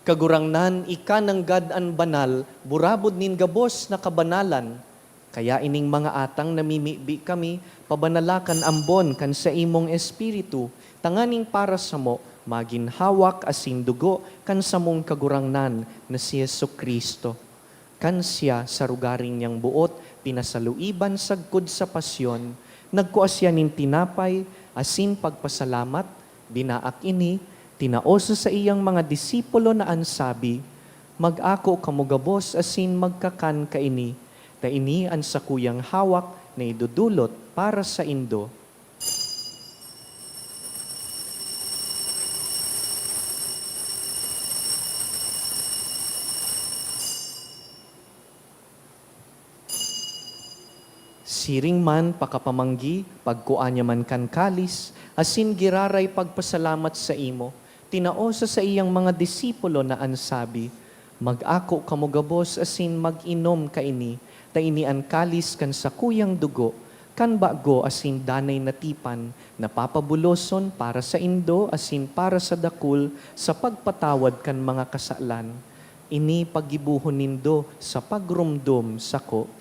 Kagurangnan, ika ng God-an banal, burabod nin gabos na kabanalan. Kaya ining mga atang namimibi kami, pabanalakan ambon kan sa imong espiritu, tanganing para sa mo, maginhawak asin dugo kan sa mong kagurangnan na si Yesu Kristo. Kan siya sa rugaring niyang buot, pinasaluiban sagkod sa pasyon, nagkuasya nin tinapay, asin pagpasalamat, binaak ini, tinaoso sa iyang mga disipulo na ansabi, mag-ako kamugabos asin magkakan kaini, ta ini ang sakuyang hawak na idudulot para sa indo. Siring man pakapamanggi, pagkuanya man kan kalis, asin giraray pagpasalamat sa imo, tinaosa sa iyang mga disipulo na ansabi, mag-ako kamugabos asin mag-inom kaini, ta ini an kalis kan sa kuyang dugo, kan bago asin danay natipan, napapabuloson para sa indo asin para sa dakul, sa pagpatawad kan mga kasalan. Ini pagibuhon nindo sa pagrumdum sako.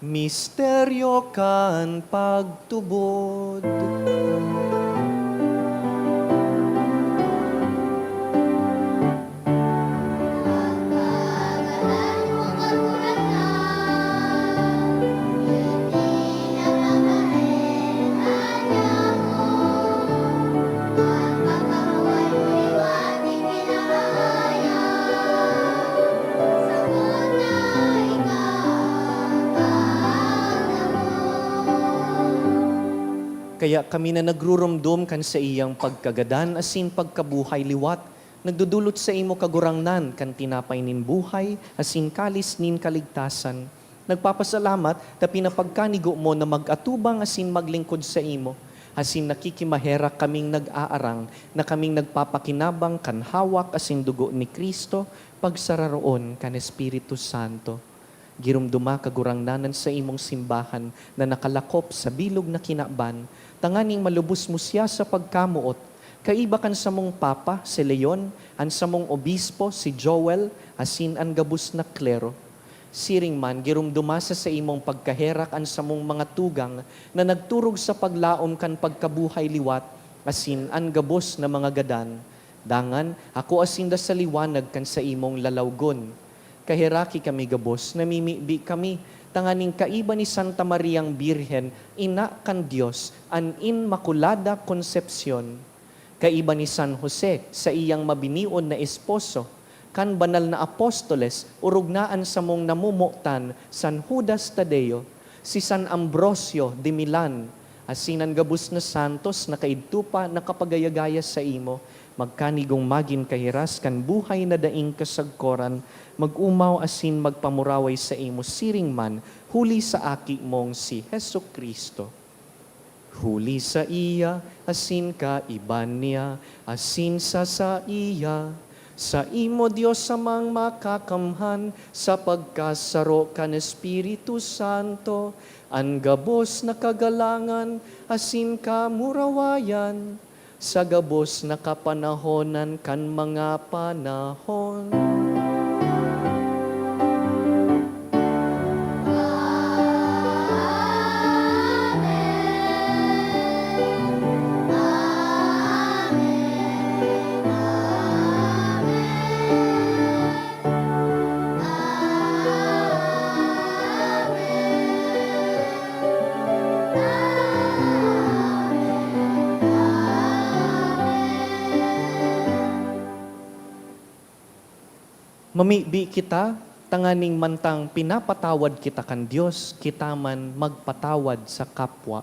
Misteryo kan pagtubod. Kaya kami na nagrurumdum kan sa iyang pagkagadan asin pagkabuhay liwat, nagdudulot sa imo kagurangnan kan tinapay nin buhay asin kalis nin kaligtasan. Nagpapasalamat ta pinapagkanigo mo na mag-atubang asin maglingkod sa imo. Asin nakikimahera kaming nag-aarang na kaming nagpapakinabang kan hawak asin dugo ni Kristo pagsararoon kan Espiritu Santo. Girumduma kagurangnanan sa imong simbahan na nakalakop sa bilog na kinaban, tanganing malubos mo siya sa pagkamuot. Kaiba kan sa mong papa, si Leon, an sa mong obispo, si Joel, asin an gabus na klero. Siring man, girumduma sa imong pagkaherak an sa mong mga tugang na nagturog sa paglaom kan pagkabuhay liwat, asin an gabos na mga gadan. Dangan, ako asin da sa liwanag kan sa imong lalawgon. Kahiraki kami gabos, namimibi kami, tanganing kaiba ni Santa Mariang Birhen, ina kan Diyos, an Inmaculada Concepcion. Kaiba ni San Jose, sa iyang mabinion na esposo, kan banal na apostoles, urugnaan sa mong namumutan, San Judas Tadeo, si San Ambrosio de Milan, asinan gabus na santos na kaidtupa na kapagayagaya sa imo, magkanigong magin kahiras kan buhay na daing kasagkoran, mag-umaw asin magpamuraway sa imo siring man, huli sa aki mong si Hesu Kristo. Huli sa iya, asin ka iban niya, asin sa iya, sa imo Diyos samang makakamhan, sa pagkasaro kan Espiritu Santo, ang gabos na kagalangan, asin ka murawayan, sa gabos na kapanahonan kan mga panahon. Mamibi kita, tanganing mantang pinapatawad kita kan Diyos, kita man magpatawad sa kapwa.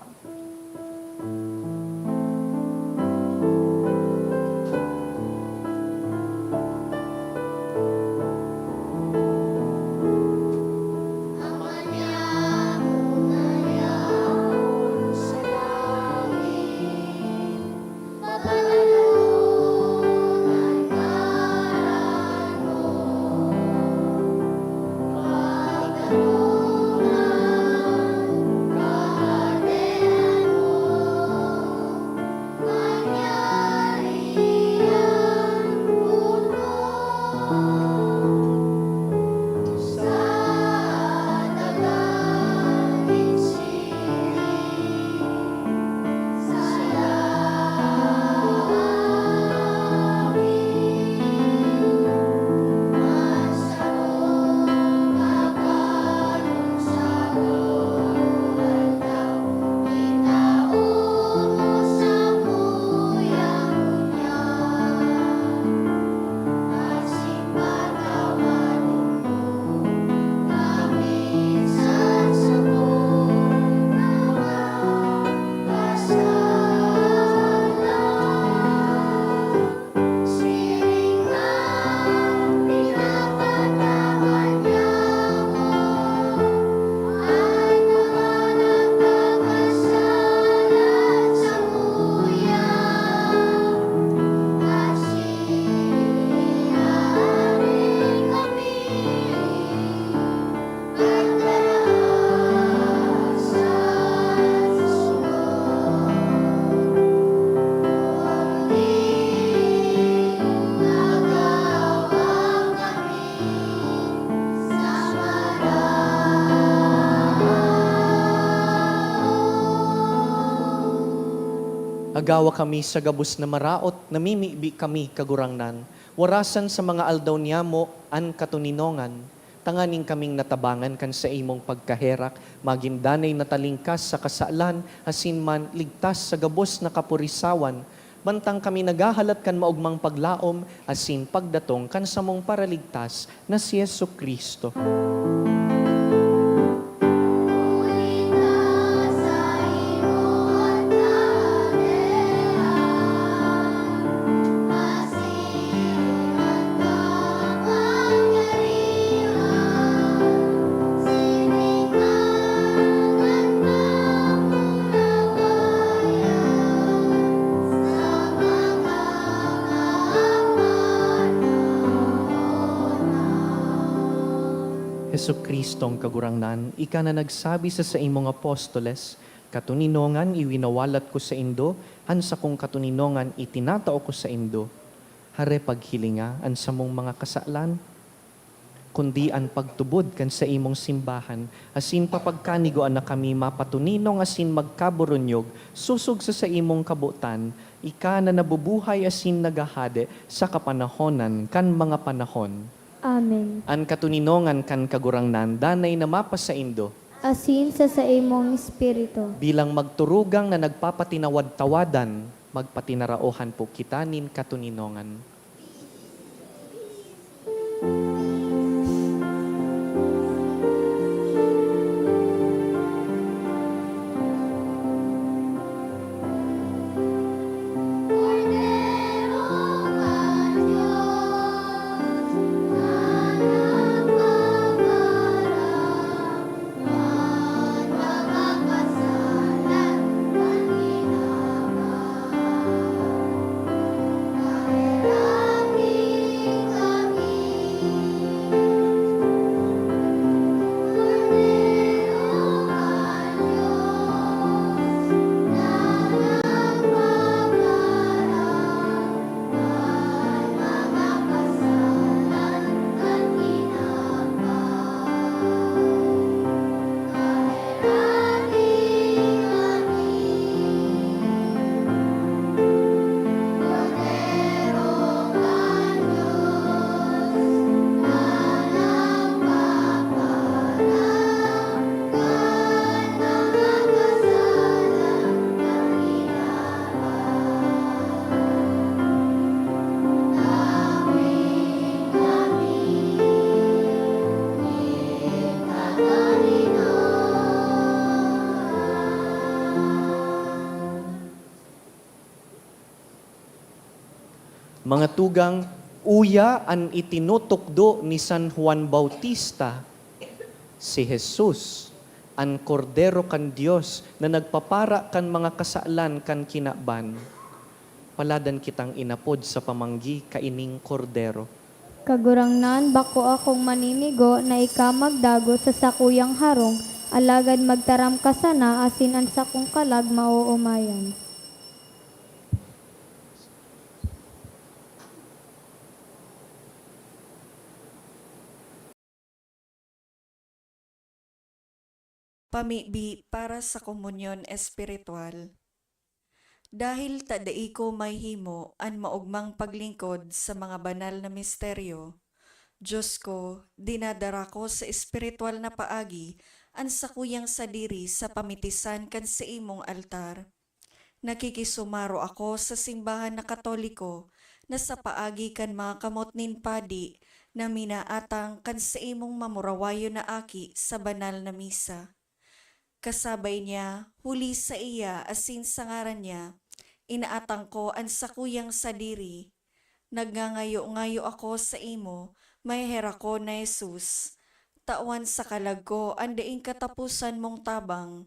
Agawa kami sa gabos na maraot, namimibi kami kagurangnan. Warasan sa mga aldaw niyamo, an katuninongan. Tanganing kaming natabangan kan sa imong pagkaherak, magindanay natalingkas sa kasalan, asin man ligtas sa gabos na kapurisawan. Bantang kami nagahalat kan maugmang paglaom, asin pagdatong kan sa mong paraligtas na si Jesucristo. Jesucristong kagurangnan, ika na nagsabi sa imong apostoles, katuninongan iwinawalat ko sa indo, ansa kong katuninongan itinatao ko sa indo. Hare paghilinga, ansa mong mga kasalan, kundi an pagtubod kan sa imong simbahan, asin papagkanigoan na kami mapatuninong asin magkaburunyog, susog sa imong kabutan, ika na nabubuhay asin nagahade sa kapanahonan kan mga panahon. Amen. An katuninongan kan kagurangnan, danay na mapasaindo, Asin sa imong espiritu. bilang magturugang na nagpapatinawad-tawadan, magpatinaraohan po kitanin katuninongan. Mga tugang, uya an itinutukdo ni San Juan Bautista, si Jesus, an kordero kan Dios na nagpapara kan mga kasalan kan kinaban. Paladan kitang inapod sa pamanggi kaining kordero. Kagurangnan, bako akong maninigo na ikamagdago sa sakuyang harong, alagad magtaram ka sana asin ang sakong kalag mauumayan. Pamibi para sa komunyon espiritual. Dahil tadai ko may himo an maugmang paglingkod sa mga banal na misteryo, Diyos ko, dinadara ko sa espiritual na paagi an sakuyang sadiri sa pamitisan kan sa imong altar. Nakikisumaro ako sa simbahan na katoliko na sa paagi kan mga kamot nin padi na minaatang kan sa imong mamurawayo na aki sa banal na misa. Kasabay niya, huli sa iya asin sa ngaran niya, inaatang ko ang sakuyang sadiri. Nagngangayo-ngayo ako sa imo, may hera ko na Jesus. Tawan sa kalag ko, andaing katapusan mong tabang.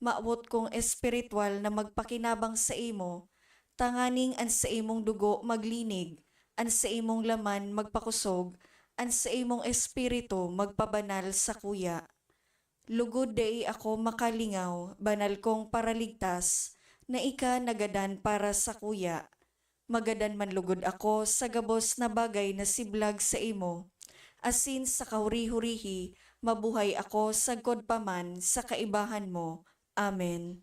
Maawot kong espiritual na magpakinabang sa imo, tanganing an sa imong dugo maglinig, an sa imong laman magpakusog, an sa imong espiritu magpabanal sa kuya. Lugod dai ako makalingaw, banal kong paraligtas, na ika nagadan para sa kuya. Magadan man lugod ako sa gabos na bagay na siblag sa imo. Asin sa kahuri-hurihi, mabuhay ako sagkod paman sa kaibahan mo. Amen.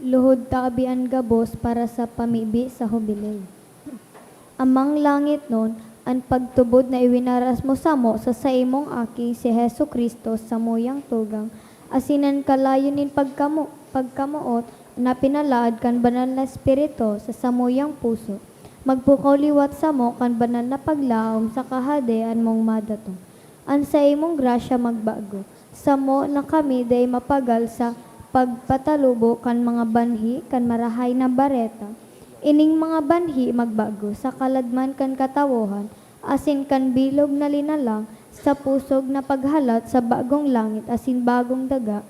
luhod taabian gabos para sa pamibi sa hubilay. Amang langit nun, ang pagtubod na iwinaras mo sa imong aki si Hesu Kristo sa muyang tugang, asinan kalayo nin pagkamuot na pinalaad kan banal na espiritu sa samuyang puso. Magpukaw liwat sa mo kan banal na paglaom sa kahadean mong madatong. An sa imong grasya magbago. Sa mo na kami day mapagal sa pagpatalubo kan mga banhi kan marahay na bareta. Ining mga banhi magbago sa kaladman kan katawohan, asin kan bilog na linalang sa pusog na paghalat sa bagong langit asin bagong daga,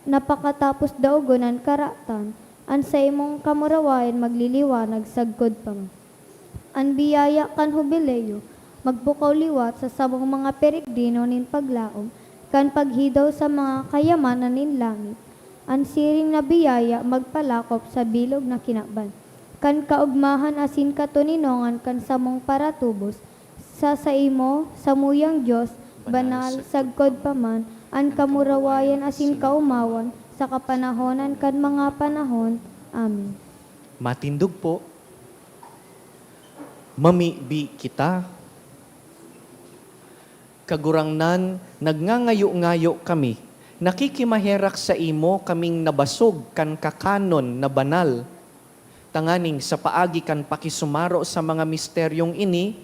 napakatapos daogonan karatan, an sa imong kamurawayan magliliwanag sagkod pa mo. An biyaya kan hubileyo, magbukaw liwat sa sabong mga perigdino nin paglaom, kan paghidaw sa mga kayamanan nin langit. An siring na biyaya magpalakop sa bilog na kinaban. Kan kaugmahan asin katuninongan kan samong paratubos, sa imo, samuyang Diyos, banal, sagkod pa man, an kamurawayan asin kaumawan, sa kapanahonan kan mga panahon. Amen. Matindog po. Mamibi kita. Kagurangnan, nagngangayo-ngayo kami. Nakikimaherak sa imo kaming nabasog kan kakanon na banal. Tanganing sa paagi kan pakisumaro sa mga misteryong ini,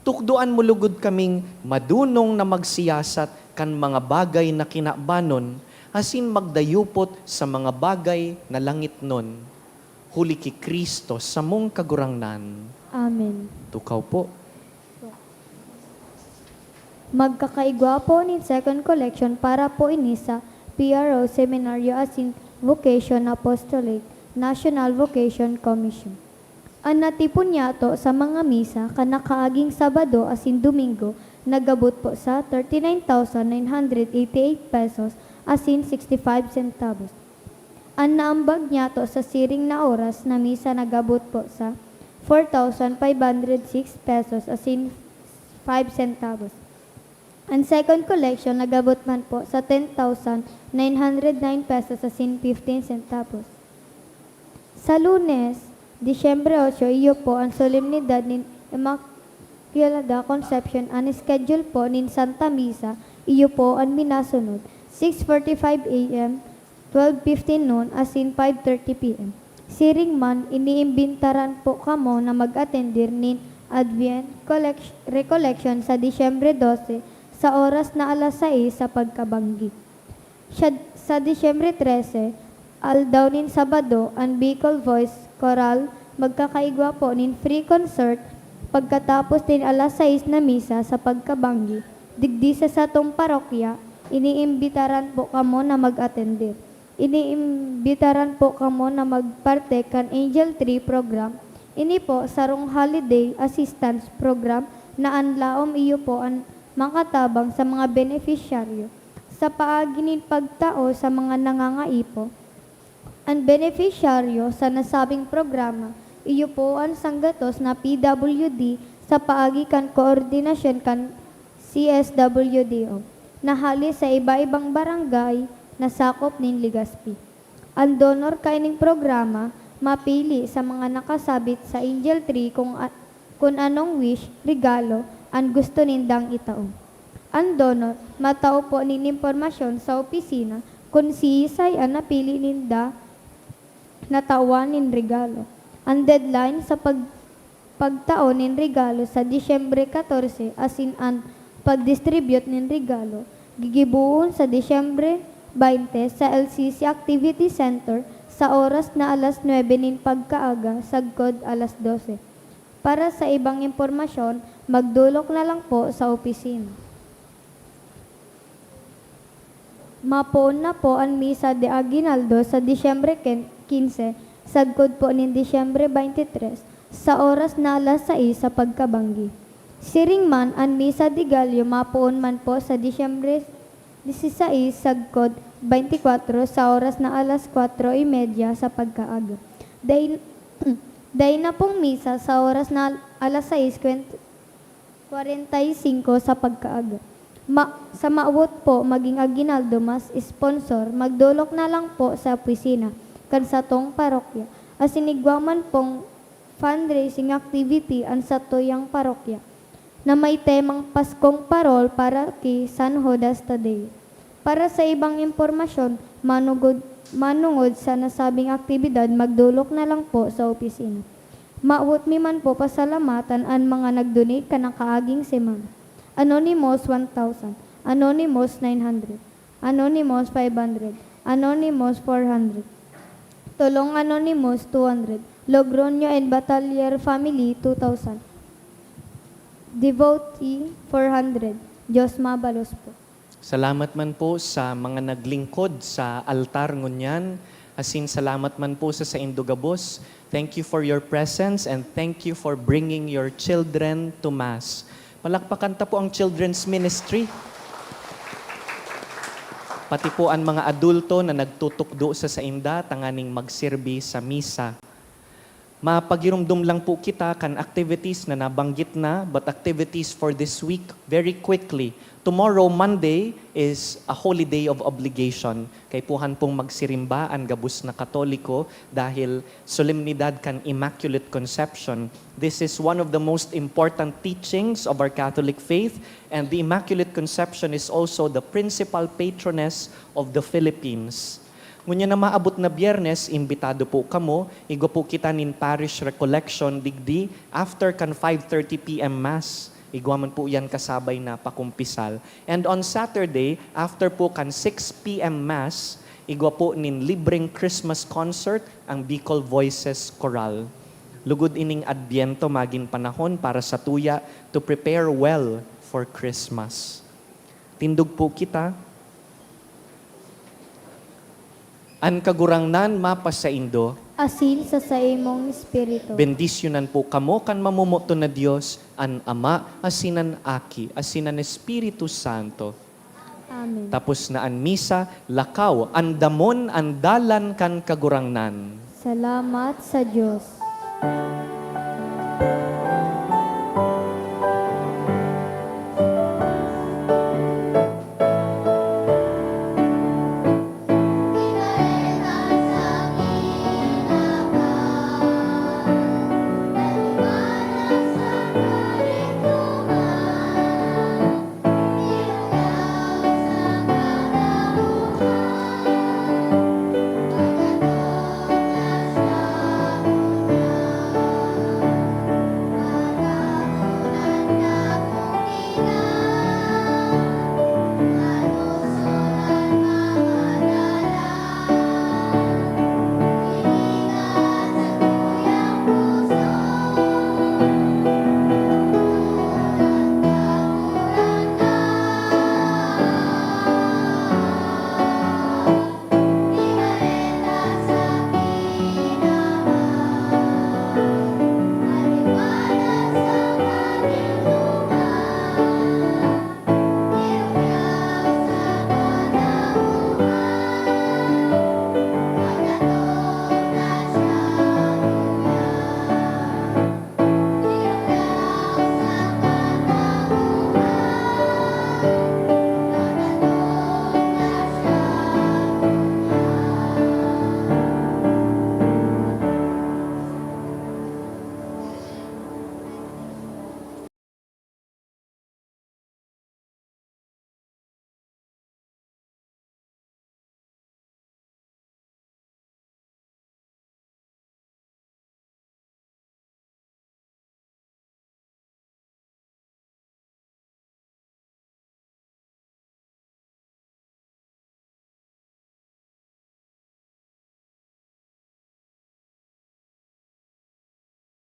tukduan mo lugod kaming madunong na magsiyasat kan mga bagay na kinabanon, asin magdayupot sa mga bagay na langit nun. Huli ki Kristo sa mong kagurangnan. Amen. Tukaw po. Magkakaigwa po ni second collection para po ini sa PRO Seminaryo asin Vocation Apostolic National Vocation Commission. Ang natipon niya to sa mga misa kanakaaging Sabado asin Domingo nagabot po sa 39,988 pesos asin 65 centavos. Ang naambag niya to sa siring na oras na misa nagabot po sa 4,506 pesos asin 5 centavos. Ang second collection nagabot man po sa 10,909 pesos asin 15 centavos. Sa Lunes, Disyembre 8, iyo po ang solemnidad ni Immaculada Conception. Ang schedule po ni Santa Misa, iyo po ang minasunod. 6:45 a.m., 12:15 noon, asin 5:30 p.m. Siring man, iniimbintaran po kamo na mag-attendir ni Advent Recollection sa Disyembre 12 sa oras na alas 6 sa pagkabanggi. Sa Disyembre 13, aldaw nin Sabado, ang Bicol Voice Choral, magkakaigwa po nin free concert pagkatapos din alas 6 na misa sa pagkabanggi. Digdi sa satong parokya, iniimbitaran po kamo na mag-attendir. Iniimbitaran po kamo na magparte kan Angel Tree program. Ini po sarong holiday assistance program na anlaom iyo po ang makatabang sa mga beneficiaryo. Sa paagi nin pagtao sa mga nangangaipo, ang beneficiaryo sa nasabing programa, iyo po ang sanggatos na PWD sa paagi kan koordinasyon kan CSWDO, nahali sa iba-ibang barangay na sakop nin Legazpi. Ang donor kaining programa, mapili sa mga nakasabit sa Angel Tree kung anong wish, regalo, ang gusto nindang itaon. Ang donor, matao po nin impormasyon sa opisina kung si Isay ang napili ninda natawan nin regalo. Ang deadline sa pagtaon nin regalo sa Disyembre 14 asin ang pag-distribute nin regalo gigibuon sa Disyembre 20 sa LCC Activity Center sa oras na alas 9 nin pagkaaga sagkod alas 12. Para sa ibang impormasyon, magdulok na lang po sa opisina. Mapoon na po ang Misa de Aguinaldo sa Disyembre 15, sagkod po ni Disyembre 23, sa oras na alas 6 sa pagkabanggi. Siring man ang Misa de Gallo mapoon man po sa Disyembre 16, sagkod 24, sa oras na alas 4:30 sa pagkaaga. Day na pong misa sa oras na alas 6:45 sa pagkaaga. Sa maawot po maging aginaldo mas sponsor, magdulok na lang po sa opisina. kan satong parokya. Asinigwaman pong fundraising activity an sa tuyang parokya na may temang Paskong Parol para kay San Judas Tadeo. Para sa ibang impormasyon, manungod sa nasabing aktibidad, magdulok na lang po sa opisina. Maawot mi man po pasalamatan ang mga nag-donate ka ng kaaging semana. Anonymous 1,000, Anonymous 900, Anonymous 500, Anonymous 400, Tulong Anonymous 200, Logroño and Batalier Family 2,000, Devotee 400, Diyos mabalos po. Salamat man po sa mga naglingkod sa altar ngunyan. Asin salamat man po sa Indogabos. Thank you for your presence and thank you for bringing your children to Mass. Palakpakan ta po ang children's ministry. Pati po ang mga adulto na nagtutukdo sa sainda, tanganing magsirbi sa misa. Mapagirumdum lang po kita kan activities na nabanggit na, but activities for this week very quickly. Tomorrow, Monday, is a holy day of obligation. Kay puhan pong magsirimba ang gabus na Katoliko dahil solemnidad kan Immaculate Conception. This is one of the most important teachings of our Catholic faith, and the Immaculate Conception is also the principal patroness of the Philippines. Ngunya na maabot na Biyernes, imbitado po kamo, igo po kita nin parish recollection digdi after kan 5:30 p.m. Mass. Igwaman po yan kasabay na pakumpisal. And on Saturday, after po kan 6 p.m. Mass, igwa po nin libreng Christmas concert ang Bicol Voices Choral. Lugod ining Adbyento magin panahon para sa tuya to prepare well for Christmas. Tindog po kita, an kagurangnan mapasaindo, Asin sa imong espiritu. bendisyonan po kamo kan mamumuto na Dios, an Ama, asinan Aki, asinan Espiritu Santo. Amen. Tapos na an misa, lakaw, andamon, andalan kan kagurangnan. Salamat sa Diyos.